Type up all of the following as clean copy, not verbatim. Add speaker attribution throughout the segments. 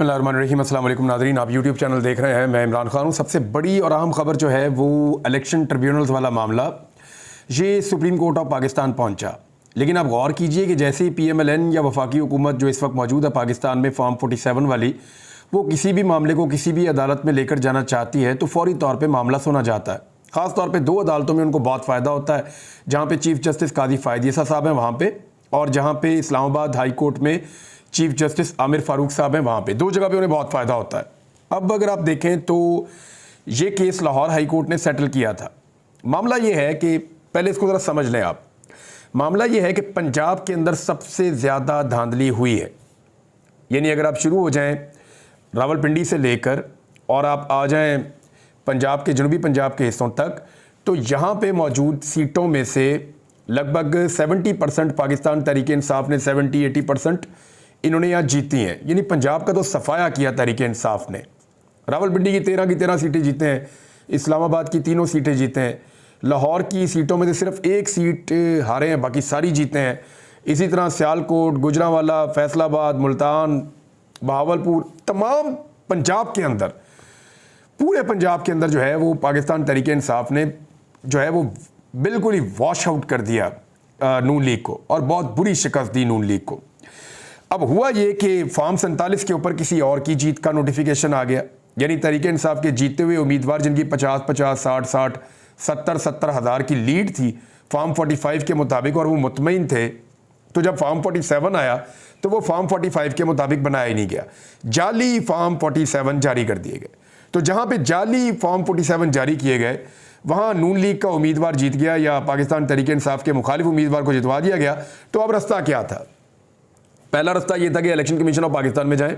Speaker 1: बिस्मिल्लाहिर्रहमानिर्रहीम। अस्सलाम वालेकुम नाज़रीन, आप यूट्यूब चैनल देख रहे हैं। मैं इमरान खान हूँ। सबसे बड़ी और अहम खबर जो है वो इलेक्शन ट्रिब्यूनल्स वाला मामला ये सुप्रीम कोर्ट ऑफ पाकिस्तान पहुँचा। लेकिन आप गौर कीजिए कि जैसे ही PMLN या वफाकी हुकूमत जो इस वक्त मौजूद है पाकिस्तान में फॉर्म 47 वाली, वो किसी भी मामले को किसी भी अदालत में लेकर जाना चाहती है तो फौरी तौर पर मामला सुना जाता है। ख़ास तौर पर दो अदालतों में उनको बहुत फ़ायदा होता है, जहाँ पर चीफ जस्टिस काजी फ़ायद ईसा साहब हैं वहाँ पर, और जहाँ पे इस्लामाबाद हाई कोर्ट में चीफ जस्टिस आमिर फारूक साहब हैं वहाँ पे। दो जगह पे उन्हें बहुत फ़ायदा होता है। अब अगर आप देखें तो ये केस लाहौर हाई कोर्ट ने सेटल किया था। मामला ये है कि पहले इसको ज़रा समझ लें आप। मामला ये है कि पंजाब के अंदर सबसे ज़्यादा धांधली हुई है। यानी अगर आप शुरू हो जाएं रावलपिंडी से लेकर और आप आ जाएं पंजाब के जनूबी पंजाब के हिस्सों तक, तो यहाँ पे मौजूद सीटों में से लगभग 70% पाकिस्तान तहरीक इंसाफ ने, 70-80% इन्होंने यहाँ जीती हैं। यानी पंजाब का तो सफाया किया तहरीक इंसाफ ने। रावलपिंडी की 13 सीटें जीते हैं, इस्लामाबाद की 3 सीटें जीते हैं, लाहौर की सीटों में से सिर्फ 1 सीट हारे हैं, बाकी सारी जीते हैं। इसी तरह सियालकोट, गुजरांवाला, फैसलाबाद, मुल्तान, बहावलपुर, तमाम पंजाब के अंदर, पूरे पंजाब के अंदर जो है वो पाकिस्तान तहरीक इंसाफ ने जो है वो बिल्कुल ही वॉश आउट कर दिया नून लीग को, और बहुत बुरी शिकस्त दी नून लीग को। अब हुआ ये कि फॉर्म 47 के ऊपर किसी और की जीत का नोटिफिकेशन आ गया। यानी तहरीक इंसाफ के जीते हुए उम्मीदवार जिनकी 50-50, 60-60, 70-70 हज़ार की लीड थी फॉर्म 45 के मुताबिक, और वो मुतमईन थे, तो जब फॉर्म 47 आया तो वो फॉर्म 45 के मुताबिक बनाया ही नहीं गया, जाली फॉर्म 47 जारी कर दिए गए। तो जहाँ पे जाली फॉर्म 47 जारी किए गए वहाँ नून लीग का उम्मीदवार जीत गया या पाकिस्तान तहरीक इंसाफ के मुखालिफ उम्मीदवार को जितवा दिया गया। तो अब रास्ता क्या था? पहला रास्ता ये था कि इलेक्शन कमीशन ऑफ पाकिस्तान में जाएं।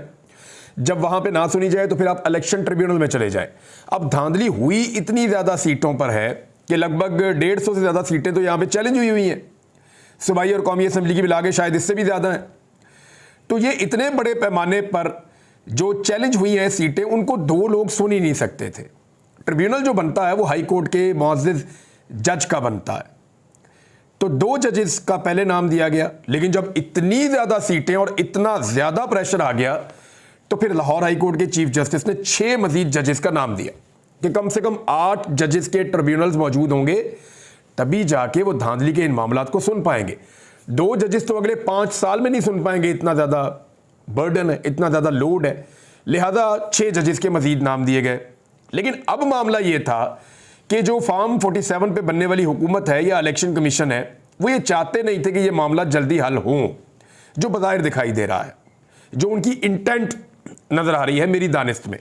Speaker 1: जब वहाँ पे ना सुनी जाए तो फिर आप इलेक्शन ट्रिब्यूनल में चले जाएं। अब धांधली हुई इतनी ज़्यादा सीटों पर है कि लगभग 150 से ज़्यादा सीटें तो यहाँ पे चैलेंज हुई हैं। सूबाई और कौमी असम्बली की मिला के शायद इससे भी ज़्यादा हैं। तो ये इतने बड़े पैमाने पर जो चैलेंज हुई हैं सीटें, उनको 2 लोग सुन ही नहीं सकते थे। ट्रिब्यूनल जो बनता है वो हाई कोर्ट के मुअज़्ज़िज़ जज का बनता है। तो 2 जजेस का पहले नाम दिया गया, लेकिन जब इतनी ज़्यादा सीटें और इतना ज़्यादा प्रेशर आ गया तो फिर लाहौर हाई कोर्ट के चीफ जस्टिस ने 6 मजीद जजेस का नाम दिया कि कम से कम 8 जजेस के ट्रिब्यूनल्स मौजूद होंगे, तभी जाके वो धांधली के इन मामलात को सुन पाएंगे। 2 जजेस तो अगले 5 साल में नहीं सुन पाएंगे, इतना ज़्यादा बर्डन है, इतना ज़्यादा लोड है। लिहाजा 6 जजेस के मजीद नाम दिए गए। लेकिन अब मामला ये था कि जो फॉर्म 47 पे बनने वाली हुकूमत है या इलेक्शन कमीशन है, वो ये चाहते नहीं थे कि ये मामला जल्दी हल हो। जो बज़ाहिर दिखाई दे रहा है, जो उनकी इंटेंट नज़र आ रही है मेरी दानिस्त में,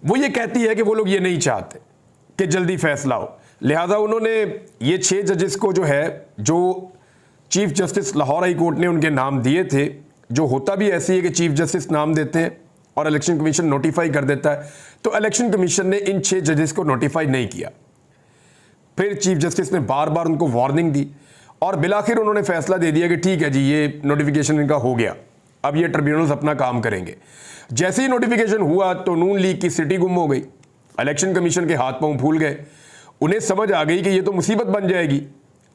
Speaker 1: वो ये कहती है कि वो लोग ये नहीं चाहते कि जल्दी फैसला हो। लिहाजा उन्होंने ये 6 जजेस को जो है, जो chief justice Lahore high court ने उनके नाम दिए थे, जो होता भी ऐसी है कि चीफ जस्टिस नाम देते हैं और इलेक्शन कमीशन नोटिफाई कर देता है, तो इलेक्शन कमीशन ने इन 6 जजेस को नोटिफाई नहीं किया। फिर चीफ जस्टिस ने बार बार उनको वार्निंग दी और बिलाखिर उन्होंने फैसला दे दिया कि ठीक है जी, ये नोटिफिकेशन इनका हो गया, अब ये ट्रिब्यूनल्स अपना काम करेंगे। जैसे ही नोटिफिकेशन हुआ तो नून लीग की सिटी गुम हो गई, इलेक्शन कमीशन के हाथ पांव फूल गए। उन्हें समझ आ गई कि ये तो मुसीबत बन जाएगी।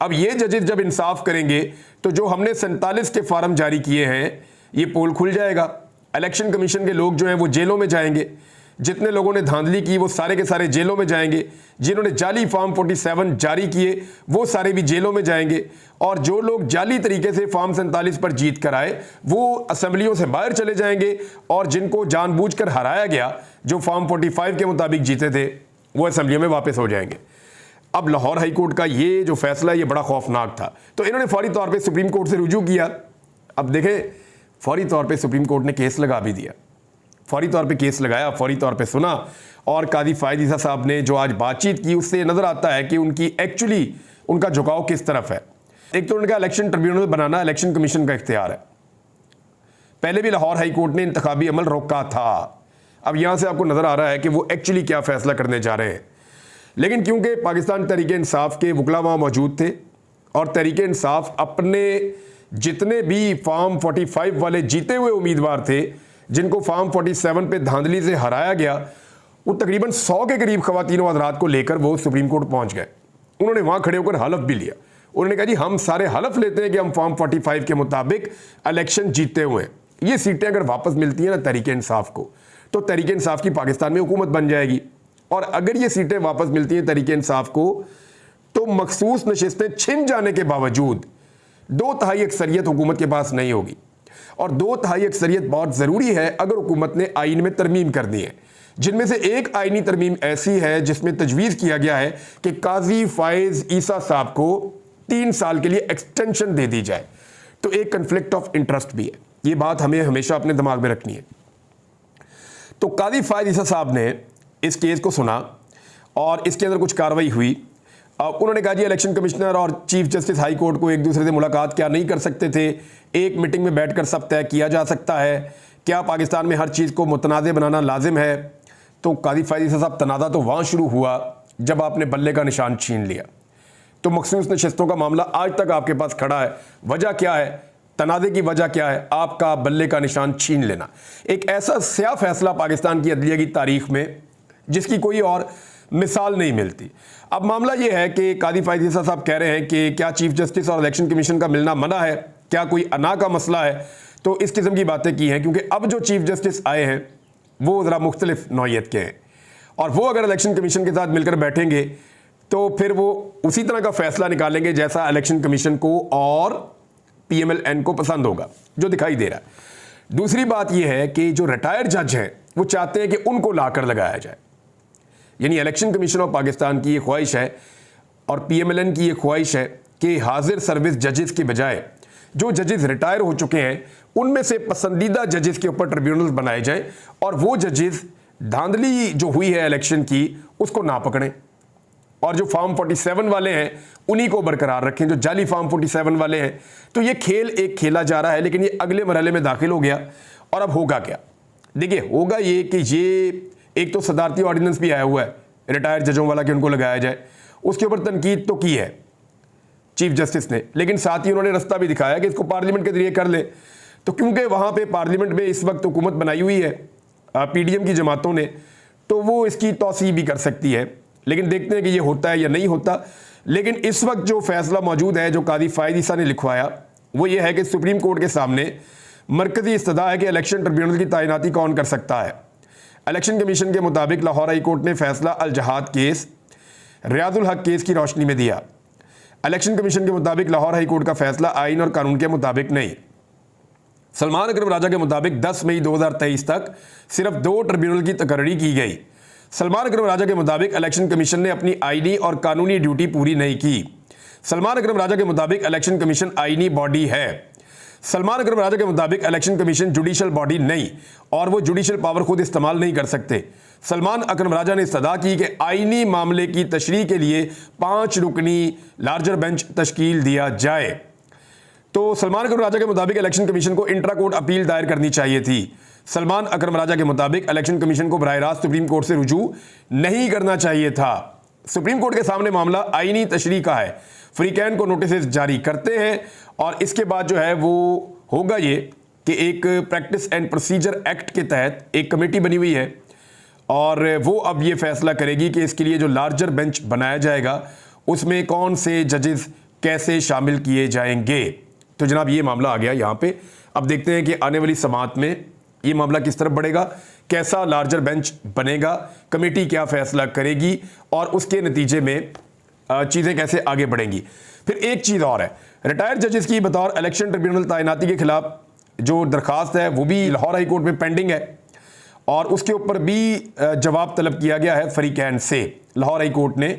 Speaker 1: अब ये जजेस जब इंसाफ करेंगे तो जो हमने 47 के फार्म जारी किए हैं, ये पोल खुल जाएगा। इलेक्शन कमीशन के लोग जो हैं वो जेलों में जाएंगे, जितने लोगों ने धांधली की वो सारे के सारे जेलों में जाएंगे, जिन्होंने जाली फॉर्म 47 जारी किए वो सारे भी जेलों में जाएंगे, और जो लोग जाली तरीके से फॉर्म 47 पर जीत कर आए वो असम्बलियों से बाहर चले जाएंगे, और जिनको जानबूझकर हराया गया, जो फॉर्म 45 के मुताबिक जीते थे, वो असम्बलियों में वापस हो जाएंगे। अब लाहौर हाई कोर्ट का ये जो फैसला है ये बड़ा खौफनाक था, तो इन्होंने फौरी तौर पर सुप्रीम कोर्ट से रुजू किया। अब देखें, फौरी तौर पर सुप्रीम कोर्ट ने केस लगा भी दिया, फौरी तौर पे केस लगाया, फौरी तौर पे सुना, और काजी फ़ायद ईसा साहब ने जो आज बातचीत की उससे नज़र आता है कि उनकी एक्चुअली उनका झुकाव किस तरफ है। एक तो उनका इलेक्शन ट्रिब्यूनल बनाना इलेक्शन कमीशन का इख्तियार है। पहले भी लाहौर हाई कोर्ट ने इंतखाबी अमल रोका था। अब यहाँ से आपको नज़र आ रहा है कि वो एक्चुअली क्या फ़ैसला करने जा रहे हैं। लेकिन क्योंकि पाकिस्तान तहरीक इंसाफ के वकला वहाँ मौजूद थे, और तहरीक इंसाफ अपने जितने भी फॉर्म 45 वाले जीते हुए उम्मीदवार थे, जिनको फॉर्म 47 पे धांधली से हराया गया, वो तकरीबन 100 के करीब ख़वातीन हज़रात को लेकर वो सुप्रीम कोर्ट पहुंच गए। उन्होंने वहाँ खड़े होकर हलफ भी लिया। उन्होंने कहा जी हम सारे हलफ लेते हैं कि हम फॉर्म 45 के मुताबिक इलेक्शन जीते हुए हैं, ये सीटें अगर वापस मिलती हैं ना तहरीक इंसाफ को, तो तहरीक इंसाफ की पाकिस्तान में हुकूमत बन जाएगी। और अगर ये सीटें वापस मिलती हैं तहरीक इंसाफ को, तो मखसूस नशिस्तें छिन जाने के बावजूद 2/3 अक्सरियत हुकूमत के पास नहीं होगी। और 2/3 अक्सरियत बहुत ज़रूरी है अगर हुकूमत ने आइन में तरमीम करनी है, जिनमें से एक आइनी तरमीम ऐसी है जिसमें तजवीज़ किया गया है कि काजी फायज़ ईसा साहब को 3 साल के लिए एक्सटेंशन दे दी जाए। तो एक कन्फ्लिक्ट ऑफ इंटरेस्ट भी है, ये बात हमें हमेशा अपने दिमाग में रखनी है। तो काजी फायज़ ईसा साहब ने इस केस को सुना और इसके अंदर कुछ कार्रवाई हुई। उन्होंने कहा जी इलेक्शन कमिश्नर और चीफ जस्टिस हाई कोर्ट को एक दूसरे से मुलाकात क्या नहीं कर सकते थे, एक मीटिंग में बैठकर सब तय किया जा सकता है, क्या पाकिस्तान में हर चीज़ को मुतनाज़ बनाना लाजिम है। तो काजी फायज़ ईसा साहब, तनाज़ा तो वहाँ शुरू हुआ जब आपने बल्ले का निशान छीन लिया। तो मखसूस नशिस्तों का मामला आज तक आपके पास खड़ा है। वजह क्या है, तनाज़े की वजह क्या है? आपका बल्ले का निशान छीन लेना। एक ऐसा स्या फैसला पाकिस्तान की अदलिया की तारीख में जिसकी कोई और मिसाल नहीं मिलती। अब मामला यह है कि काजी फायज़ ईसा साहब कह रहे हैं कि क्या चीफ जस्टिस और इलेक्शन कमीशन का मिलना मना है, क्या कोई अना का मसला है। तो इस किस्म की बातें की हैं, क्योंकि अब जो चीफ जस्टिस आए हैं वो ज़रा मुख्तलिफ नौइयत के हैं, और वो अगर इलेक्शन कमीशन के साथ मिलकर बैठेंगे तो फिर वो उसी तरह का फैसला निकालेंगे जैसा इलेक्शन कमीशन को और PMLN को पसंद होगा, जो दिखाई दे रहा है। दूसरी बात यह है कि जो रिटायर्ड जज हैं वो चाहते हैं कि उनको लाकर लगाया जाए। यानी इलेक्शन कमीशन ऑफ पाकिस्तान की ये ख्वाहिश है और PMLN की ये ख्वाहिश है कि हाजिर सर्विस जजेस के बजाय जो जजेस रिटायर हो चुके हैं उनमें से पसंदीदा जजेस के ऊपर ट्रिब्यूनल्स बनाए जाए, और वो जजेस धांधली जो हुई है इलेक्शन की उसको ना पकड़ें, और जो फॉर्म 47 वाले हैं उन्हीं को बरकरार रखें, जो जाली फॉर्म 47 वाले हैं। तो ये खेल एक खेला जा रहा है, लेकिन ये अगले मरहले में दाखिल हो गया। और अब होगा क्या? देखिए, होगा ये कि ये एक तो सदारती ऑर्डिनेंस भी आया हुआ है रिटायर्ड जजों वाला कि उनको लगाया जाए, उसके ऊपर तनकीद तो की है चीफ जस्टिस ने, लेकिन साथ ही उन्होंने रास्ता भी दिखाया कि इसको पार्लियामेंट के जरिए कर ले। तो क्योंकि वहाँ पे पार्लियामेंट में इस वक्त हुकूमत बनाई हुई है PDM की जमातों ने, तो वो इसकी तौसीह भी कर सकती है। लेकिन देखते हैं कि ये होता है या नहीं होता। लेकिन इस वक्त जो फैसला मौजूद है जो काजी फायज़ ईसा ने लिखवाया वो ये है कि सुप्रीम कोर्ट के सामने मरकजी इस्तदा है कि इलेक्शन ट्रिब्यूनल की तैनाती कौन कर सकता है। इलेक्शन कमीशन के मुताबिक लाहौर हाई कोर्ट ने फैसला अल जहाद केस रियाजुल हक केस की रोशनी में दिया। इलेक्शन कमीशन के मुताबिक लाहौर हाई कोर्ट का फैसला आइन और कानून के मुताबिक नहीं। सलमान अकरम राजा के मुताबिक 10 मई 2023 तक सिर्फ 2 ट्रिब्यूनल की तकर्री की गई। सलमान अकरम राजा के मुताबिक इलेक्शन कमीशन ने अपनी आईनी और कानूनी ड्यूटी पूरी नहीं की। सलमान अकरम राजा के मुताबिक इलेक्शन कमीशन आईनी बॉडी है। सलमान अकरम राजा के मुताबिक इलेक्शन कमीशन जुडिशल बॉडी नहीं और वो जुडिशल पावर खुद इस्तेमाल नहीं कर सकते। सलमान अकरम राजा ने इस्तदा की कि आईनी मामले की तशरीह के लिए 5 रुकनी लार्जर बेंच तश्कील दिया जाए। तो सलमान अकरम राजा के मुताबिक इलेक्शन कमीशन को इंट्रा कोर्ट अपील दायर करनी चाहिए थी। सलमान अकरम राजा के मुताबिक इलेक्शन कमीशन को बराह रास्त सुप्रीम कोर्ट से रुजू नहीं करना चाहिए था। सुप्रीम कोर्ट के सामने मामला आईनी तशरीह का है। फ्रीकैन को नोटिस जारी करते हैं और इसके बाद जो है वो होगा ये कि एक प्रैक्टिस एंड प्रोसीजर एक्ट के तहत एक कमेटी बनी हुई है और वो अब ये फैसला करेगी कि इसके लिए जो लार्जर बेंच बनाया जाएगा उसमें कौन से जजेस कैसे शामिल किए जाएंगे। तो जनाब ये मामला आ गया यहाँ पे। अब देखते हैं कि आने वाली समाअत में ये मामला किस तरफ बढ़ेगा, कैसा लार्जर बेंच बनेगा, कमेटी क्या फैसला करेगी और उसके नतीजे में चीज़ें कैसे आगे बढ़ेंगी। फिर एक चीज़ और है, रिटायर्ड जजेस की बतौर इलेक्शन ट्रिब्यूनल तैनाती के खिलाफ जो दरख्वास्त है वो भी लाहौर हाई कोर्ट में पेंडिंग है और उसके ऊपर भी जवाब तलब किया गया है फ्रीकैन से। लाहौर हाई कोर्ट ने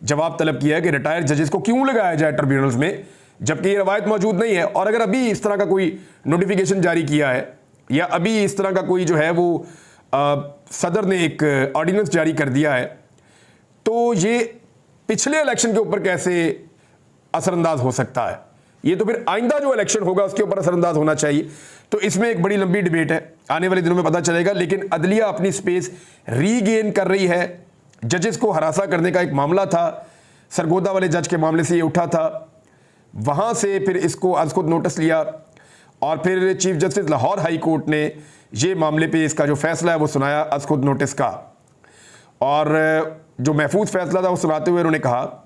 Speaker 1: जवाब तलब किया है कि रिटायर्ड जजेस को क्यों लगाया जाए ट्रिब्यूनल्स में जबकि ये रवायत मौजूद नहीं है। और अगर अभी इस तरह का कोई नोटिफिकेशन जारी किया है या अभी इस तरह का कोई जो है वो सदर ने एक ऑर्डिनेंस जारी कर दिया है तो ये पिछले इलेक्शन के ऊपर कैसे असरअंदाज हो सकता है। ये तो फिर आइंदा जो इलेक्शन होगा उसके ऊपर असरअंदाज होना चाहिए। तो इसमें एक बड़ी लंबी डिबेट है, आने वाले दिनों में पता चलेगा। लेकिन अदलिया अपनी स्पेस रीगेन कर रही है। जजेस को हरासा करने का एक मामला था, सरगोदा वाले जज के मामले से ये उठा था, वहाँ से फिर इसको आज खुद नोटिस लिया और फिर chief justice Lahore high court ने ये मामले पे इसका जो फैसला है वो सुनाया आज खुद नोटिस का। और जो महफूज फैसला था वो सुनाते हुए उन्होंने कहा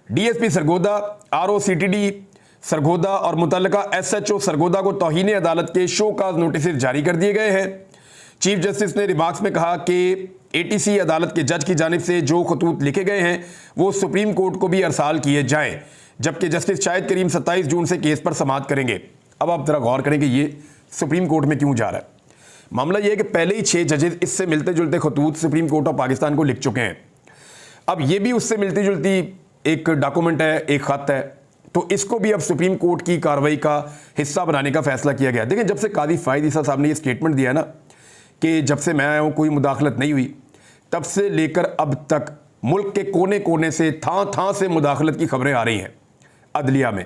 Speaker 1: DSP सरगोदा ROCTD सरगोदा और मुतल्लका SHO सरगोदा को तौहीन अदालत के शो काज नोटिस जारी कर दिए गए हैं। चीफ जस्टिस ने रिमार्क्स में कहा कि ATC अदालत के जज की जानिब से जो खतूत लिखे गए हैं वो सुप्रीम कोर्ट को भी अरसाल किए जाएं, जबकि जस्टिस शाहिद करीम 27 जून से केस पर समाअत करेंगे। अब आप जरा गौर करें कि ये सुप्रीम कोर्ट में क्यों जा रहा है। मामला ये है कि पहले ही 6 जजेस इससे मिलते जुलते खतूत सुप्रीम कोर्ट ऑफ पाकिस्तान को लिख चुके हैं। अब ये भी उससे मिलती जुलती एक डॉक्यूमेंट है, एक खत है, तो इसको भी अब सुप्रीम कोर्ट की कार्रवाई का हिस्सा बनाने का फैसला किया गया। देखिए, जब से कादी फायद ईसा साहब ने ये स्टेटमेंट दिया ना कि जब से मैं आया हूँ कोई मुदाखलत नहीं हुई, तब से लेकर अब तक मुल्क के कोने कोने से थां से मुदाखलत की खबरें आ रही हैं। अदलिया में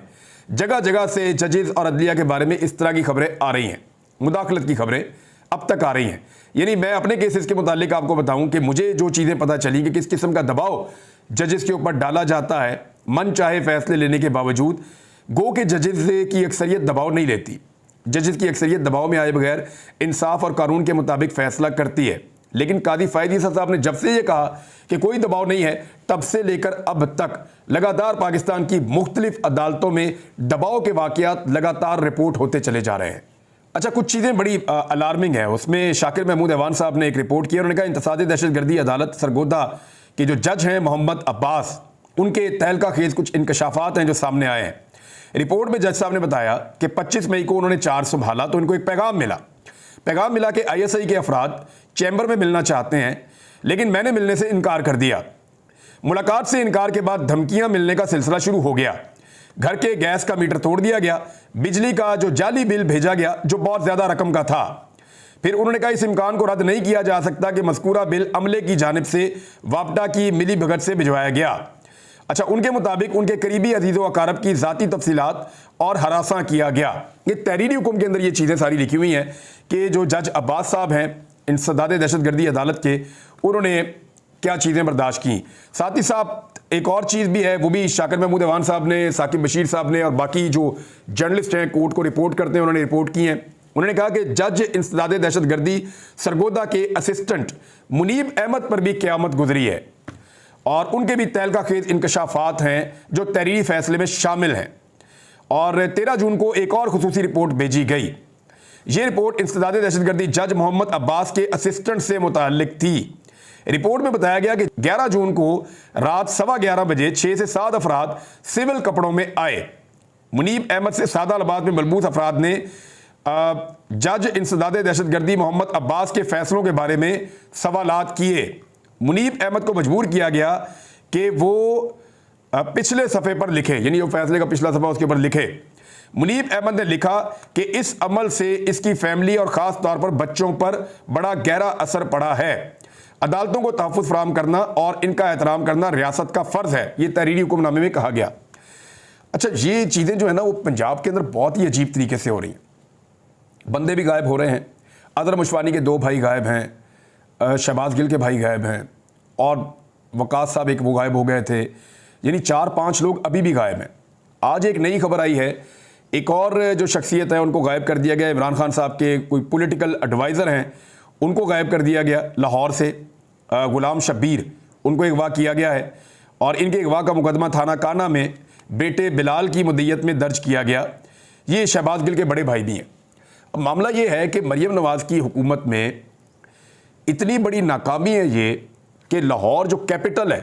Speaker 1: जगह जगह से जजेस और अदलिया के बारे में इस तरह की खबरें आ रही हैं, मुदाखलत की खबरें अब तक आ रही हैं। यानी मैं अपने केसेस के मुतालिक आपको बताऊं कि मुझे जो चीज़ें पता चली कि किस किस्म का दबाव जजेस के ऊपर डाला जाता है मन चाहे फैसले लेने के बावजूद। गो के जजेस की अक्सरियत दबाव नहीं लेती, जजेस की अक्सरियत दबाव में आए बगैर इंसाफ और कानून के मुताबिक फैसला करती है। लेकिन कादी फायद ईसा साहब ने जब से ये कहा कि कोई दबाव नहीं है, तब से लेकर अब तक लगातार पाकिस्तान की मुख्तलिफ अदालतों में दबाव के वाक़यात लगातार रिपोर्ट होते चले जा रहे हैं। अच्छा, कुछ चीज़ें बड़ी अलार्मिंग है। उसमें शाकिर महमूद ऐवान साहब ने एक रिपोर्ट की, उन्होंने कहा इंतसादी दहशतगर्दी अदालत सरगोदा के जो जज हैं मोहम्मद अब्बास, उनके तहलका खेज कुछ इंकशाफात हैं जो सामने आए हैं। रिपोर्ट में जज साहब ने बताया कि 25 मई को उन्होंने चार्ज संभाला तो इनको एक पैगाम मिला कि ISI के अफराद चैम्बर में मिलना चाहते हैं, लेकिन मैंने मिलने से इनकार कर दिया। मुलाकात से इनकार के बाद धमकियां मिलने का सिलसिला शुरू हो गया। घर के गैस का मीटर तोड़ दिया गया, बिजली का जो जाली बिल भेजा गया जो बहुत ज़्यादा रकम का था। फिर उन्होंने कहा इस इम्कान को रद्द नहीं किया जा सकता कि मज़कूरा बिल अमले की जानिब से वापडा की मिली भगत से भिजवाया गया। अच्छा, उनके मुताबिक उनके करीबी अजीज़ व अकारब की ज़ाती तफसीलात और हरासा किया गया। ये तहरीरी हुक्म के अंदर ये चीज़ें सारी लिखी हुई हैं कि जो जज अब्बास साहब हैं इंसदाद दहशतगर्दी अदालत के, उन्होंने क्या चीज़ें बर्दाश्त की। साथ ही साहब एक और चीज़ भी है, वो भी शाकिर महमूद ऐवान साहब ने, साकिब बशीर साहब ने और बाकी जो जर्नलिस्ट हैं कोर्ट को रिपोर्ट करते हैं उन्होंने रिपोर्ट की हैं। उन्होंने कहा कि जज इंसदाद दहशतगर्दी सरगोदा के असिस्टेंट मुनीब अहमद पर भी क़यामत गुजरी है और उनके भी तहलका खेज इंकशाफात हैं जो तहरीरी फैसले में शामिल हैं। और 13 जून को एक और खुसूसी रिपोर्ट भेजी गई। ये रिपोर्ट इंसदाद दहशतगर्दी जज मोहम्मद अब्बास के असिस्टेंट से मुताल्लिक थी। रिपोर्ट में बताया गया कि 11 जून को रात 11:15 बजे 6 से 7 अफराद सिविल कपड़ों में आए। मुनीब अहमद से सादा लिबास में मलबूस अफराद ने जज इंसदाद दहशतगर्दी मोहम्मद अब्बास के फैसलों के बारे में सवालात किए। मुनीब अहमद को मजबूर किया गया कि वो पिछले सफ़े पर लिखे, यानी जो फैसले का पिछला सफ़ा उसके ऊपर लिखे। मुनीब अहमद ने लिखा कि इस अमल से इसकी फैमिली और ख़ास तौर पर बच्चों पर बड़ा गहरा असर पड़ा है। अदालतों को तहफ़्फ़ुज़ फराहम करना और इनका एहतराम करना रियासत का फ़र्ज़ है, ये तहरीरी हुक्मनामे में कहा गया। अच्छा, ये चीज़ें जो है ना वो पंजाब के अंदर बहुत ही अजीब तरीके से हो रही हैं। बंदे भी गायब हो रहे हैं। अदर मुशवानी के 2 भाई गायब हैं, शहबाज गिल के भाई गायब हैं और वकास साहब एक वो गायब हो गए थे। यानी 4-5 लोग अभी भी गायब हैं। आज एक नई खबर आई है, एक और जो शख्सियत है उनको गायब कर दिया गया। इमरान खान साहब के कोई पॉलिटिकल एडवाइज़र हैं, उनको गायब कर दिया गया लाहौर से। गुलाम शब्बीर, उनको अगवा किया गया है और इनके अगवा का मुकदमा थाना काना में बेटे बिलाल की मुद्दत में दर्ज किया गया। ये शहबाज गिल के बड़े भाई भी हैं। अब मामला ये है कि मरीम नवाज़ की हुकूमत में इतनी बड़ी नाकामी है ये कि लाहौर जो कैपिटल है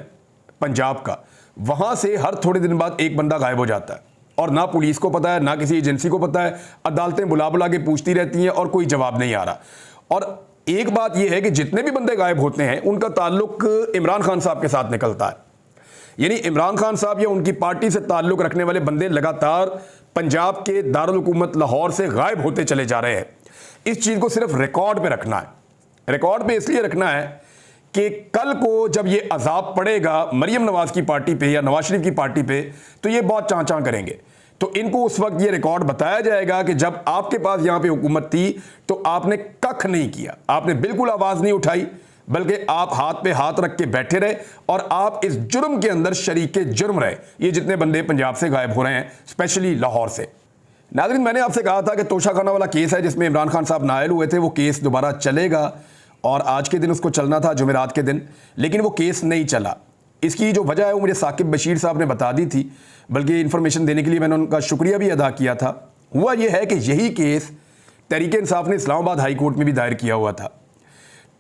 Speaker 1: पंजाब का, वहाँ से हर थोड़े दिन बाद एक बंदा गायब हो जाता है और ना पुलिस को पता है ना किसी एजेंसी को पता है। अदालतें बुला बुला के पूछती रहती हैं और कोई जवाब नहीं आ रहा। और एक बात यह है कि जितने भी बंदे गायब होते हैं उनका ताल्लुक इमरान खान साहब के साथ निकलता है। यानी इमरान खान साहब या उनकी पार्टी से ताल्लुक रखने वाले बंदे लगातार पंजाब के दारुल हुकूमत लाहौर से गायब होते चले जा रहे हैं। इस चीज़ को सिर्फ रिकॉर्ड पे रखना है। रिकॉर्ड पे इसलिए रखना है कि कल को जब ये अजाब पड़ेगा मरीम नवाज़ की पार्टी पे या नवाज शरीफ की पार्टी पे, तो ये बहुत चाँ करेंगे। तो इनको उस वक्त ये रिकॉर्ड बताया जाएगा कि जब आपके पास यहाँ पे हुकूमत थी तो आपने कख नहीं किया, आपने बिल्कुल आवाज़ नहीं उठाई, बल्कि आप हाथ पे हाथ रख के बैठे रहे और आप इस जुर्म के अंदर शरीके जुर्म रहे। ये जितने बंदे पंजाब से गायब हो रहे हैं, स्पेशली लाहौर से। नाज़रीन, मैंने आपसे कहा था कि तोशा खाना वाला केस है जिसमें इमरान खान साहब नायल हुए थे, वो केस दोबारा चलेगा और आज के दिन उसको चलना था, जुमेरात के दिन, लेकिन वो केस नहीं चला। इसकी जो वजह है वो मुझे साकिब बशीर साहब ने बता दी थी, बल्कि इन्फॉर्मेशन देने के लिए मैंने उनका शुक्रिया भी अदा किया था। हुआ ये है कि यही केस तहरीक-ए-इंसाफ ने इस्लामाबाद हाई कोर्ट में भी दायर किया हुआ था।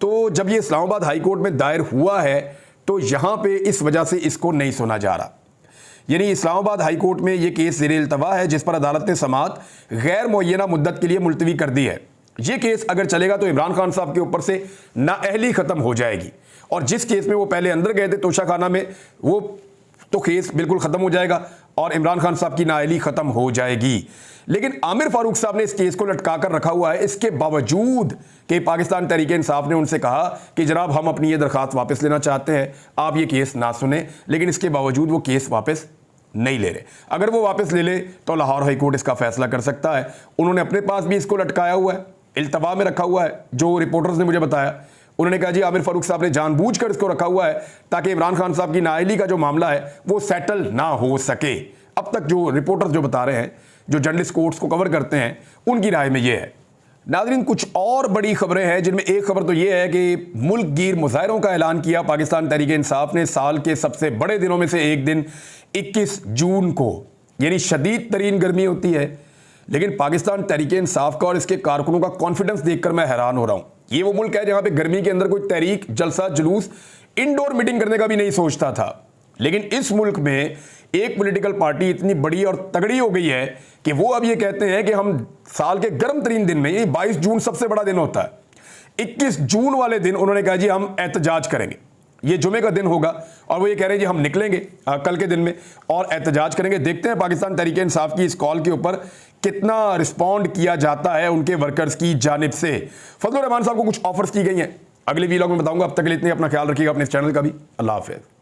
Speaker 1: तो जब ये इस्लामाबाद हाई कोर्ट में दायर हुआ है तो यहाँ पे इस वजह से इसको नहीं सुना जा रहा। यानी इस्लामाबाद हाई कोर्ट में ये केस ज़ेरे इल्तवा है, जिस पर अदालत ने समाअत गैर मुअय्यना मुद्दत के लिए मुलतवी कर दी है। ये केस अगर चलेगा तो इमरान खान साहब के ऊपर से नाअहली ख़त्म हो जाएगी, और जिस केस में वो पहले अंदर गए थे तोशाखाना में, वो तो केस बिल्कुल ख़त्म हो जाएगा और इमरान खान साहब की नाअहली ख़त्म हो जाएगी। लेकिन आमिर फारूक साहब ने इस केस को लटका कर रखा हुआ है, इसके बावजूद कि पाकिस्तान तहरीक-ए-इंसाफ ने उनसे कहा कि जनाब हम अपनी ये दरख्वास्त वापस लेना चाहते हैं, आप ये केस ना सुने, लेकिन इसके बावजूद वो केस वापस नहीं ले रहे। अगर वो वापस ले ले तो लाहौर हाई कोर्ट इसका फैसला कर सकता है। उन्होंने अपने पास भी इसको लटकाया हुआ है, इल्तवा में रखा हुआ है, जो रिपोर्टर्स ने मुझे बताया। उन्होंने कहा जी आमिर फारूक साहब ने जानबूझकर इसको रखा हुआ है ताकि इमरान खान साहब की नाअहली का जो मामला है वो सेटल ना हो सके। अब तक जो रिपोर्टर्स जो बता रहे हैं, जो जर्नलिस्ट कोर्ट्स को कवर करते हैं, उनकी राय में ये है। नाज़रीन, कुछ और बड़ी खबरें हैं, जिनमें एक खबर तो ये है कि मुल्क गिर मुजाहरों का ऐलान किया पाकिस्तान तहरीक-ए-इंसाफ ने। साल के सबसे बड़े दिनों में से एक दिन 21 जून को, यानी शदीद तरीन गर्मी होती है, लेकिन पाकिस्तान तहरीक-ए-इंसाफ का और इसके कारकुनों का कॉन्फिडेंस देखकर मैं हैरान हो रहा हूं। ये वो मुल्क है जहां पे गर्मी के अंदर कोई तहरीक, जलसा, जुलूस, इंडोर मीटिंग करने का भी नहीं सोचता था, लेकिन इस मुल्क में एक पॉलिटिकल पार्टी इतनी बड़ी और तगड़ी हो गई है कि वो अब ये कहते हैं कि हम साल के गर्म तरीन दिन में, ये 22 जून सबसे बड़ा दिन होता है, 21 जून वाले दिन उन्होंने कहा जी हम एहतजाज करेंगे। ये जुमे का दिन होगा और वो ये कह रहे हैं जी हम निकलेंगे कल के दिन में और एहतजाज करेंगे। देखते हैं पाकिस्तान तहरीक-ए-इंसाफ की इस कॉल के ऊपर कितना रिस्पॉन्ड किया जाता है उनके वर्कर्स की जानिब से। फजलुर रहमान साहब को कुछ ऑफर्स की गई हैं, अगले वीलॉग में बताऊंगा। अब तक के लिए इतने, अपना ख्याल रखिएगा, अपने इस चैनल का भी। अल्लाह हाफिज़।